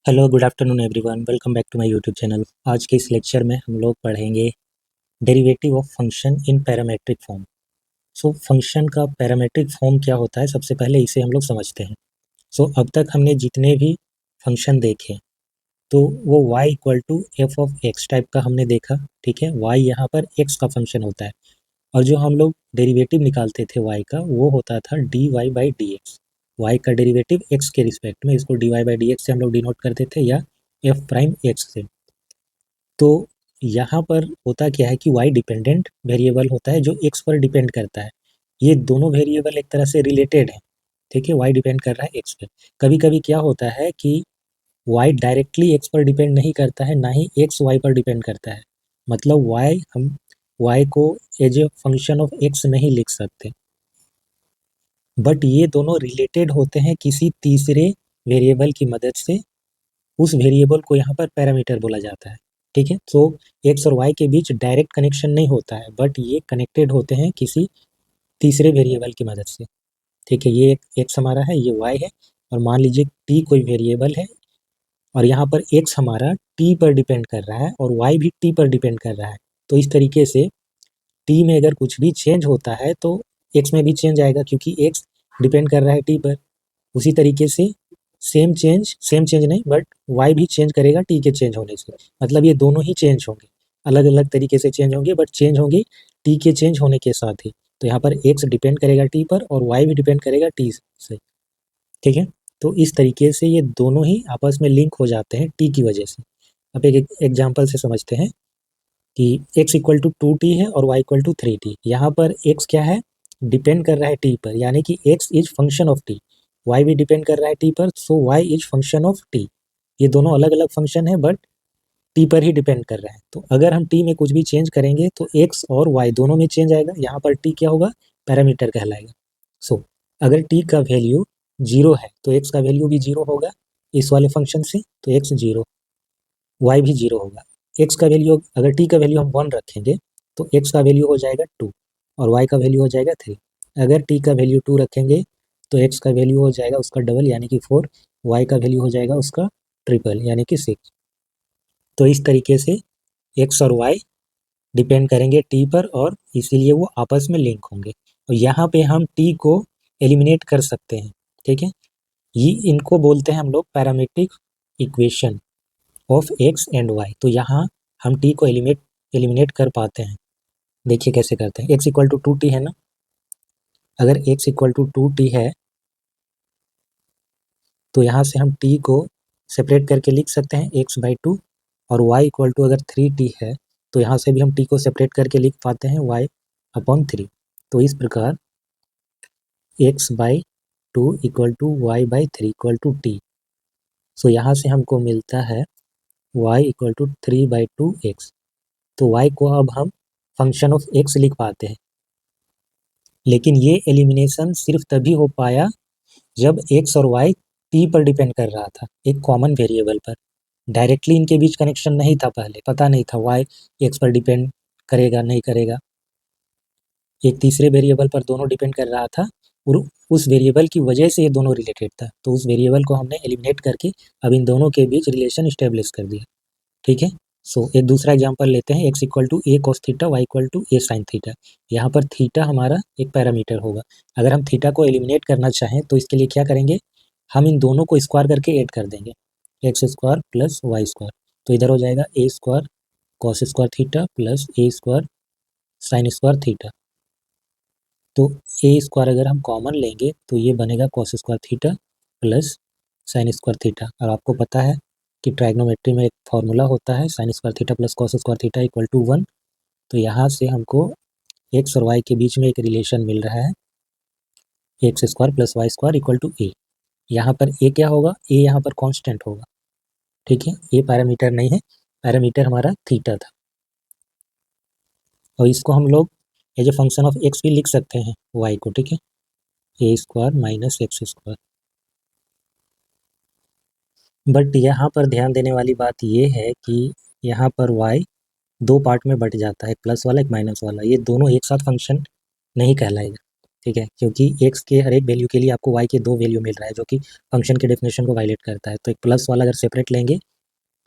Hello good afternoon everyone, welcome back to my YouTube channel. आज के इस lecture में हम लोग पढ़ेंगे derivative of function in parametric form. Function का पैरामेट्रिक फॉर्म क्या होता है, सबसे पहले इसे हम लोग समझते हैं। अब तक हमने जितने भी फंक्शन देखे तो वो y equal to f of x type का हमने देखा। ठीक है, y यहाँ पर x का फंक्शन होता है और जो हम लोग डेरिवेटिव निकालते थे y का वो होता था d y by d x. Y का डेरिवेटिव x के रिस्पेक्ट में, इसको d y by d x से हम लोग डिनोट करते थे या एफ प्राइम एक्स से। तो यहाँ पर होता क्या है कि y डिपेंडेंट वेरिएबल होता है जो x पर डिपेंड करता है। ये दोनों वेरिएबल एक तरह से रिलेटेड है। ठीक है, y डिपेंड कर रहा है x पे। कभी कभी क्या होता है कि y डायरेक्टली x पर डिपेंड नहीं करता है, ना ही x y पर डिपेंड करता है। मतलब हम y को as a function of x नहीं लिख सकते, बट ये दोनों रिलेटेड होते हैं किसी तीसरे वेरिएबल की मदद से। उस वेरिएबल को यहाँ पर पैरामीटर बोला जाता है। ठीक है, तो एक्स और वाई के बीच डायरेक्ट कनेक्शन नहीं होता है, बट ये कनेक्टेड होते हैं किसी तीसरे वेरिएबल की मदद से। ठीक है, ये एक्स हमारा है, ये वाई है, और मान लीजिए टी कोई वेरिएबल है और यहाँ पर एक्स हमारा टी पर डिपेंड कर रहा है और वाई भी टी पर डिपेंड कर रहा है। तो इस तरीके से टी में अगर कुछ भी चेंज होता है तो एक्स में भी चेंज आएगा, क्योंकि एक्स डिपेंड कर रहा है टी पर। उसी तरीके से सेम चेंज नहीं, बट वाई भी चेंज करेगा टी के चेंज होने से। मतलब ये दोनों ही चेंज होंगे, अलग अलग तरीके से चेंज होंगे, बट चेंज होंगे टी के चेंज होने के साथ ही। तो यहाँ पर एक्स डिपेंड करेगा टी पर और वाई भी डिपेंड करेगा टी से। ठीक है, तो इस तरीके से ये दोनों ही आपस में लिंक हो जाते हैं टी की वजह से। अब एक एग्जाम्पल से समझते हैं कि x इक्वल टू 2t है और y इक्वल टू 3t। यहाँ पर x क्या है, डिपेंड कर रहा है t पर, यानी कि x is function of t। y भी डिपेंड कर रहा है t पर, सो y is function of t। ये दोनों अलग अलग फंक्शन है बट t पर ही डिपेंड कर रहा है। तो अगर हम t में कुछ भी चेंज करेंगे तो x और y दोनों में चेंज आएगा। यहाँ पर t क्या होगा, पैरामीटर कहलाएगा। अगर t का वैल्यू 0 है तो x का वैल्यू भी 0 होगा इस वाले फंक्शन से, तो x 0, y भी 0 होगा। x का वैल्यू, अगर t का वैल्यू हम 1 रखेंगे तो x का वैल्यू हो जाएगा 2 और y का वैल्यू हो जाएगा 3। अगर t का वैल्यू 2 रखेंगे तो x का वैल्यू हो जाएगा उसका डबल यानी कि 4, y का वैल्यू हो जाएगा उसका ट्रिपल यानी कि 6। तो इस तरीके से x और y डिपेंड करेंगे t पर और इसीलिए वो आपस में लिंक होंगे। और यहाँ पे हम t को एलिमिनेट कर सकते हैं। ठीक है, ये इनको बोलते हैं हम लोग parametric equation of x and y. तो यहाँ हम टी को एलिमिनेट कर पाते हैं। देखिए कैसे करते हैं। एक्स इक्वल टू 2t है ना, अगर एक्स इक्वल टू 2t है तो यहाँ से हम t को सेपरेट करके लिख सकते हैं एक्स बाई 2, और y इक्वल टू अगर 3t है तो यहाँ से भी हम t को सेपरेट करके लिख पाते हैं y अपॉन 3। तो इस प्रकार x by 2 equal to y by 3 equal to T. So यहाँ से हमको मिलता है y इक्वल टू 3/2x। तो y को अब हम फंक्शन ऑफ x लिख पाते हैं। लेकिन ये एलिमिनेशन सिर्फ तभी हो पाया जब x और y t पर डिपेंड कर रहा था, एक कॉमन वेरिएबल पर। डायरेक्टली इनके बीच कनेक्शन नहीं था, पहले पता नहीं था y x पर डिपेंड करेगा नहीं करेगा। एक तीसरे वेरिएबल पर दोनों डिपेंड कर रहा था और उस वेरिएबल की वजह से ये दोनों रिलेटेड था। तो उस वेरिएबल को हमने एलिमिनेट करके अब इन दोनों के बीच रिलेशन इस्टेब्लिश कर दिया। ठीक है, एक दूसरा एग्जांपल लेते हैं। x equal to a cos theta, y equal to a sine theta. यहाँ पर थीटा हमारा एक पैरामीटर होगा। अगर हम थीटा को एलिमिनेट करना चाहें तो इसके लिए क्या करेंगे, हम इन दोनों को स्क्वायर करके ऐड कर देंगे, x square plus y square. तो इधर हो जाएगा a square cos square theta plus a square sine square theta. तो ए स्क्वायर अगर हम कॉमन लेंगे तो ये बनेगा cos square theta plus sign square theta. और आपको पता है कि ट्राइग्नोमेट्री में एक फॉर्मूला होता है sine square theta plus cos square theta equal to 1। तो यहाँ से हमको एक्स और वाई के बीच में एक रिलेशन मिल रहा है, x square plus y square equal to a. यहाँ पर ए क्या होगा, ए यहाँ पर कांस्टेंट होगा। ठीक है, ए पैरामीटर नहीं है, पैरामीटर हमारा थीटा था। और इसको हम लोग as a function of x भी लिख सकते हैं वाई को। ठीक है, a square minus x square. But यहाँ पर ध्यान देने वाली बात ये है कि यहाँ पर y दो पार्ट में बट जाता है, एक प्लस वाला एक माइनस वाला। ये दोनों एक साथ फंक्शन नहीं कहलाएगा। ठीक है, क्योंकि x के हर एक वैल्यू के लिए आपको y के 2 वैल्यू मिल रहा है जो कि फंक्शन के डेफिनेशन को वायलेट करता है। तो एक प्लस वाला अगर सेपरेट लेंगे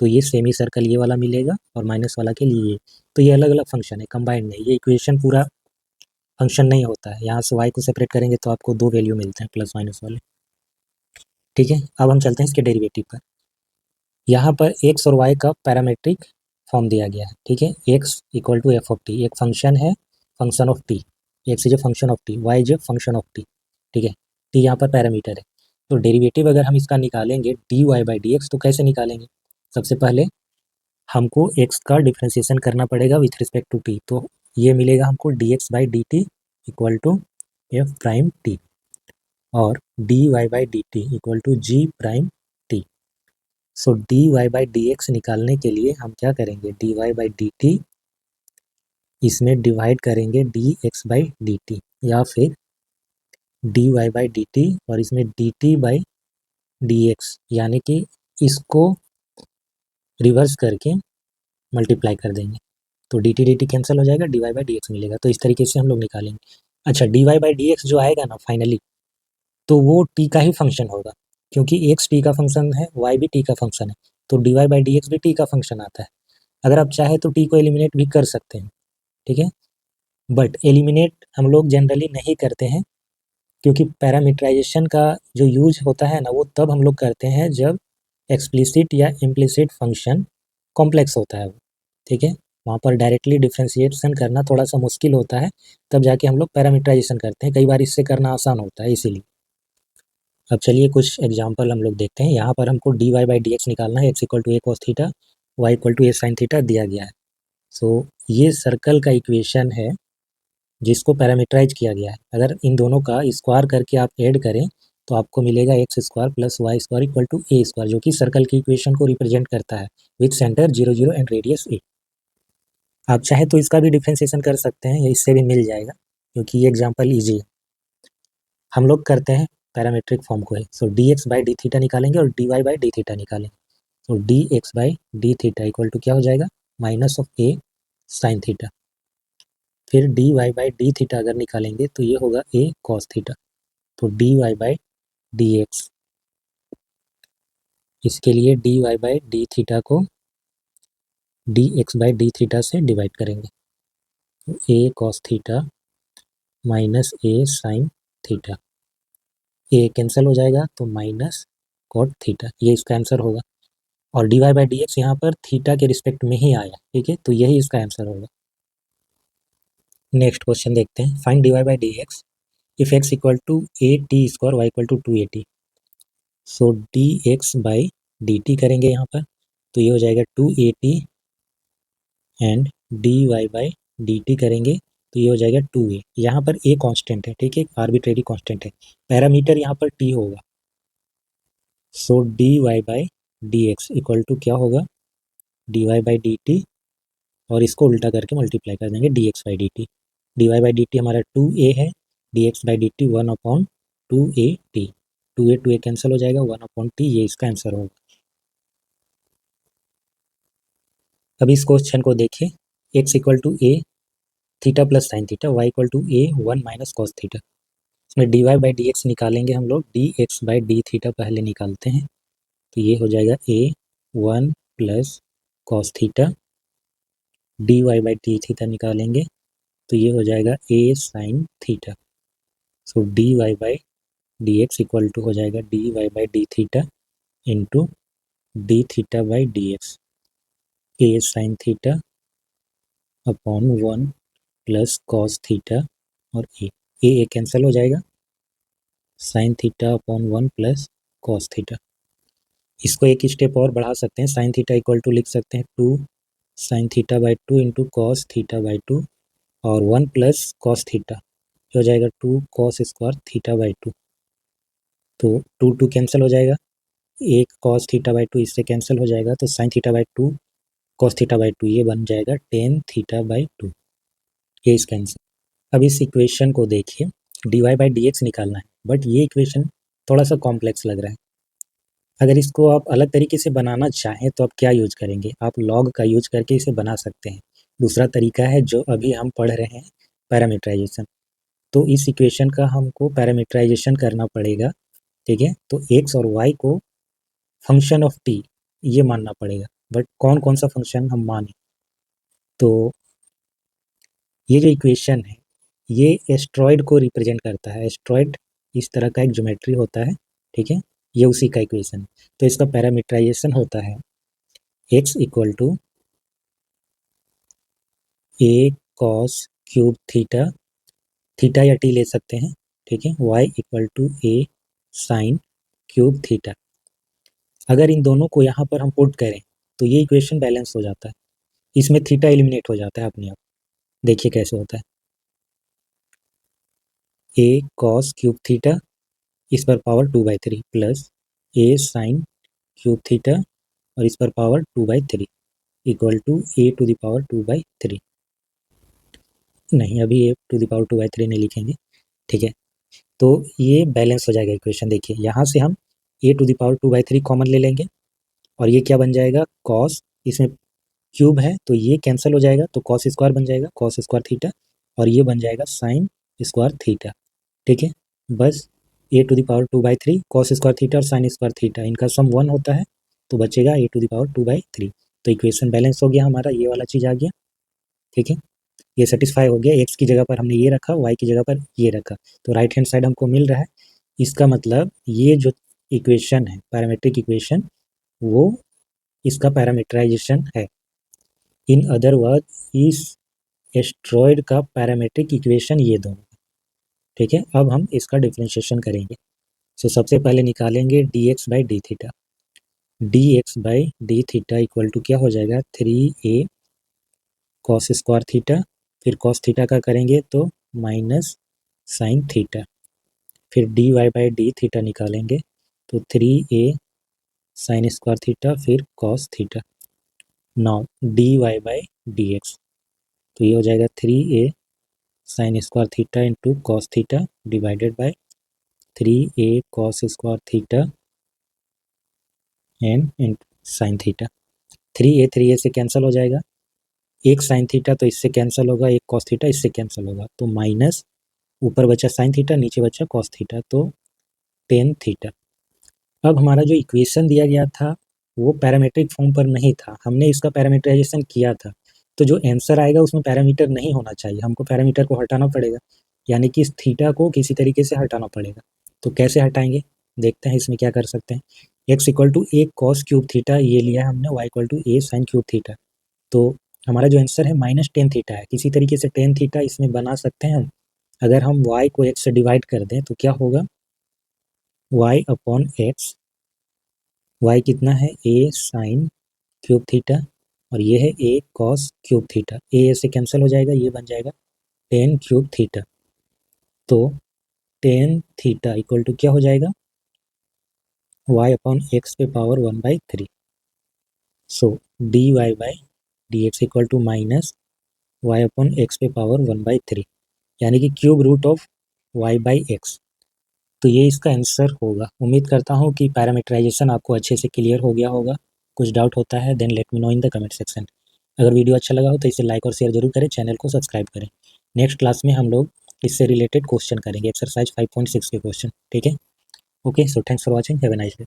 तो ये सेमी सर्कल ये वाला मिलेगा और माइनस वाला के लिए ये। तो ये अलग अलग फंक्शन है, कंबाइंड नहीं, ये इक्वेशन पूरा फंक्शन नहीं होता है। यहाँ से y को सेपरेट करेंगे तो आपको 2 वैल्यू मिलते हैं प्लस माइनस वाले। ठीक है, अब हम चलते हैं इसके डेरिवेटिव पर। यहाँ पर x और y का पैरामेट्रिक फॉर्म दिया गया है। ठीक है, x equal to f of t, एक फंक्शन है, function of t. X is a function of t, y is a function of t. ठीक है, टी यहाँ पर पैरामीटर है। तो डेरिवेटिव अगर हम इसका निकालेंगे d y by d x, तो कैसे निकालेंगे? सबसे पहले हमको x का डिफ्रेंसिएशन करना पड़ेगा विथ रिस्पेक्ट टू टी। तो ये मिलेगा हमको d x by d t equal to f prime t, और d y by d t equal to g prime t. So d y by d x निकालने के लिए हम क्या करेंगे, d y by d t इसमें divide करेंगे d x by d t, या फिर d y by d t और इसमें d t by d x, यानी कि इसको रिवर्स करके मल्टीप्लाई कर देंगे। तो डी टी कैंसिल हो जाएगा, d y by d x मिलेगा। तो इस तरीके से हम लोग निकालेंगे। अच्छा, d y by d x जो आएगा ना फाइनली, तो वो टी का ही फंक्शन होगा, क्योंकि एक्स टी का फंक्शन है, वाई भी टी का फंक्शन है। तो d y by d x भी टी का फंक्शन आता है। अगर आप चाहे तो टी को एलिमिनेट भी कर सकते हैं। ठीक है, बट एलिमिनेट हम लोग जनरली नहीं करते हैं, क्योंकि पैरामीटराइजेशन का जो यूज होता है ना, वो तब हम लोग करते हैं जब एक्सप्लिसिट या इम्प्लिसिट फंक्शन कॉम्प्लेक्स होता है। ठीक है, वहाँ पर डायरेक्टली डिफ्रेंशिएशन करना थोड़ा सा मुश्किल होता है, तब जाके हम लोग पैरामीटराइजेशन करते हैं। कई बार इससे करना आसान होता है, इसीलिए। अब चलिए कुछ एग्जांपल हम लोग देखते हैं। यहाँ पर हमको d y by d x निकालना है। X equal to a cos theta, y equal to a sine theta दिया गया है। सो ये सर्कल का इक्वेशन है जिसको पैरामीटराइज किया गया है। अगर इन दोनों का स्क्वायर करके आप ऐड करें तो आपको मिलेगा x square plus y square equal to a square, जो कि सर्कल की इक्वेशन को रिप्रेजेंट करता है with centre 0 0 and radius a. आप चाहे तो इसका भी डिफ्रेंसिएशन कर सकते हैं, या इससे भी मिल जाएगा, क्योंकि ये एग्जाम्पल ईजी है। हम लोग करते हैं पैरामीट्रिक फॉर्म को है। So d x by d theta निकालेंगे और d y by d theta निकालेंगे। तो d x by d theta equal to क्या हो जाएगा, minus of a sine theta. फिर d y by d theta अगर निकालेंगे तो ये होगा ए कॉस थीटा। तो d y by d x, इसके लिए d y by d theta को d x by d theta से डिवाइड करेंगे। तो ए कॉस थीटा माइनस ए साइन थीटा, ए कैंसिल हो जाएगा तो माइनस कॉट थीटा, ये इसका आंसर होगा। और d y by d x यहाँ पर थीटा के रिस्पेक्ट में ही आया। ठीक है, तो यही इसका आंसर होगा। नेक्स्ट क्वेश्चन देखते हैं। Find d y by d x if x equal to a t square y equal to 2at। So d x by d t करेंगे यहाँ पर, तो ये हो जाएगा 2at, and d y by d t करेंगे तो ये हो जाएगा 2a। यहाँ पर a कांस्टेंट है, ठीक है, आर्बिट्रेरी कांस्टेंट है। पैरामीटर यहाँ पर t होगा। So d y by d x equal to क्या होगा, d y by d t, और इसको उल्टा करके मल्टीप्लाई कर देंगे d x by d t. D y by d t हमारा 2a है, d x by d t 1/2a t। 2a cancel हो जाएगा, 1/t, ये इसका आंसर होगा। अब इस क्वेश्चन को देखिए। x equal to a theta plus sine theta, y equal to a 1 minus cos theta. इसमें d y by d x निकालेंगे हम लोग, d x by d theta पहले निकालते हैं। तो ये हो जाएगा a 1 plus cos theta, d y by d theta निकालेंगे तो ये हो जाएगा a sine theta. So d y by d x equal to हो जाएगा d y by d theta into D theta by d x, A sine theta upon 1 plus cos theta, और ए cancel हो जाएगा, sine theta upon 1 plus cos theta. इसको एक step और बढ़ा सकते हैं। साइन थीटा इक्वल टू लिख सकते हैं 2 sine theta by 2 into cos theta by 2, और 1 प्लस कॉस थीटा हो जाएगा 2 कॉस स्क्वायर थीटा बाई 2। तो 2 कैंसिल हो जाएगा, एक कॉस थीटा बाई 2 इससे कैंसिल हो जाएगा, तो sine theta by 2 cos theta by 2 ये बन जाएगा टेन थीटा बाई 2, ये इसका आंसर। अब इस इक्वेशन को देखिए, d y by d x निकालना है, बट ये इक्वेशन थोड़ा सा कॉम्प्लेक्स लग रहा है। अगर इसको आप अलग तरीके से बनाना चाहें तो आप क्या यूज करेंगे, आप लॉग का यूज करके इसे बना सकते हैं। दूसरा तरीका है जो अभी हम पढ़ रहे हैं, पैरामीटराइजेशन। तो इस इक्वेशन का हमको पैरामीटराइजेशन करना पड़ेगा, ठीक है। तो x और y को फंक्शन ऑफ t ये मानना पड़ेगा, बट कौन कौन सा फंक्शन हम माने। तो ये जो इक्वेशन है ये एस्ट्रॉयड को रिप्रेजेंट करता है। एस्ट्रॉयड इस तरह का एक ज्योमेट्री होता है, ठीक है, ये उसी का इक्वेशन है। तो इसका पैरामीटराइजेशन होता है x equal to a cos cube theta, theta या t ले सकते हैं, ठीक है, y equal to a sine cube theta. अगर इन दोनों को यहाँ पर हम पुट करें तो ये इक्वेशन बैलेंस हो जाता है, इसमें थीटा एलिमिनेट हो जाता है अपने आप। देखिए कैसे होता है, a cos क्यूब थीटा इस पर power 2/3 plus a sine cube theta और इस पर power 2/3 equal to a to the power 2/3। नहीं, अभी a टू द पावर 2/3 नहीं लिखेंगे, ठीक है। तो ये बैलेंस हो जाएगा इक्वेशन। देखिए यहाँ से हम a to the power 2/3 common ले लेंगे और ये क्या बन जाएगा, कॉस, इसमें क्यूब है तो ये कैंसिल हो जाएगा, तो कॉस स्क्वायर बन जाएगा, कॉस स्क्वायर थीटा, और ये बन जाएगा साइन स्क्वायर थीटा, ठीक है। बस a to the power 2/3 cos square theta और साइन स्क्वायर थीटा इनका सम 1 होता है, तो बचेगा a टू द पावर 2/3। तो इक्वेशन बैलेंस हो गया हमारा, ये वाला चीज़ आ गया, ठीक है। ये सेटिस्फाई हो गया, x की जगह पर हमने ये रखा, y की जगह पर ये रखा, तो राइट हैंड साइड हमको मिल रहा है। इसका मतलब ये जो इक्वेशन है पैरामेट्रिक इक्वेशन, वो इसका पैरामीटराइजेशन है। इन अदर वर्ड इस एस्ट्रॉयड का पैरामेट्रिक इक्वेशन ये दोनों, ठीक है। अब हम इसका डिफ्रेंशिएशन करेंगे। सो सबसे पहले निकालेंगे dx by d theta. dx by d theta equal to क्या हो जाएगा, 3a कॉस स्क्वायर थीटा, फिर कॉस थीटा का करेंगे तो माइनस साइन थीटा, फिर dy बाई डी थीटा निकालेंगे तो 3a साइन स्क्वायर थीटा फिर cos theta. Now dy by dx, तो ये हो जाएगा 3a sine square theta into cos theta divided by 3a cos square theta and sine theta. 3a से cancel हो जाएगा, एक साइन थीटा तो इससे कैंसिल होगा, एक कॉस थीटा इससे कैंसिल होगा, तो माइनस, ऊपर बचा साइन थीटा नीचे बचा कॉस थीटा, तो टेन थीटा। अब हमारा जो इक्वेशन दिया गया था वो पैरामीट्रिक फॉर्म पर नहीं था, हमने इसका पैरामीटराइजेशन किया था, तो जो आंसर आएगा उसमें पैरामीटर नहीं होना चाहिए, हमको पैरामीटर को हटाना पड़ेगा, यानी कि इस थीटा को किसी तरीके से हटाना पड़ेगा। तो कैसे हटाएंगे, देखते हैं इसमें क्या कर सकते हैं। x equal to a cos cube theta ये लिया है हमने, y equal to a sine cube theta, तो हमारा जो आंसर है माइनस टेन थीटा है। किसी तरीके से टेन थीटा इसमें बना सकते हैं हम। अगर हम y को x से डिवाइड कर दें तो क्या होगा, y अपॉन एक्स, y कितना है a साइन क्यूब थीटा और ये है a cos cube theta, a से कैंसिल हो जाएगा, ये बन जाएगा टेन क्यूब थीटा। तो टेन थीटा इक्वल टू क्या हो जाएगा, y अपॉन एक्स पे power 1/3। So dy by d x equal to minus y upon x पे पावर 1/3, यानी कि cube root of y by x. तो ये इसका आंसर होगा। उम्मीद करता हूँ कि पैरामीटराइजेशन आपको अच्छे से क्लियर हो गया होगा। कुछ डाउट होता है then let me know in the comment section. अगर वीडियो अच्छा लगा हो तो इसे लाइक और शेयर जरूर करें, चैनल को सब्सक्राइब करें। नेक्स्ट क्लास में हम लोग इससे रिलेटेड क्वेश्चन करेंगे, एक्सरसाइज 5.6 के क्वेश्चन, ठीक है। Okay, so thanks for watching, have a nice day.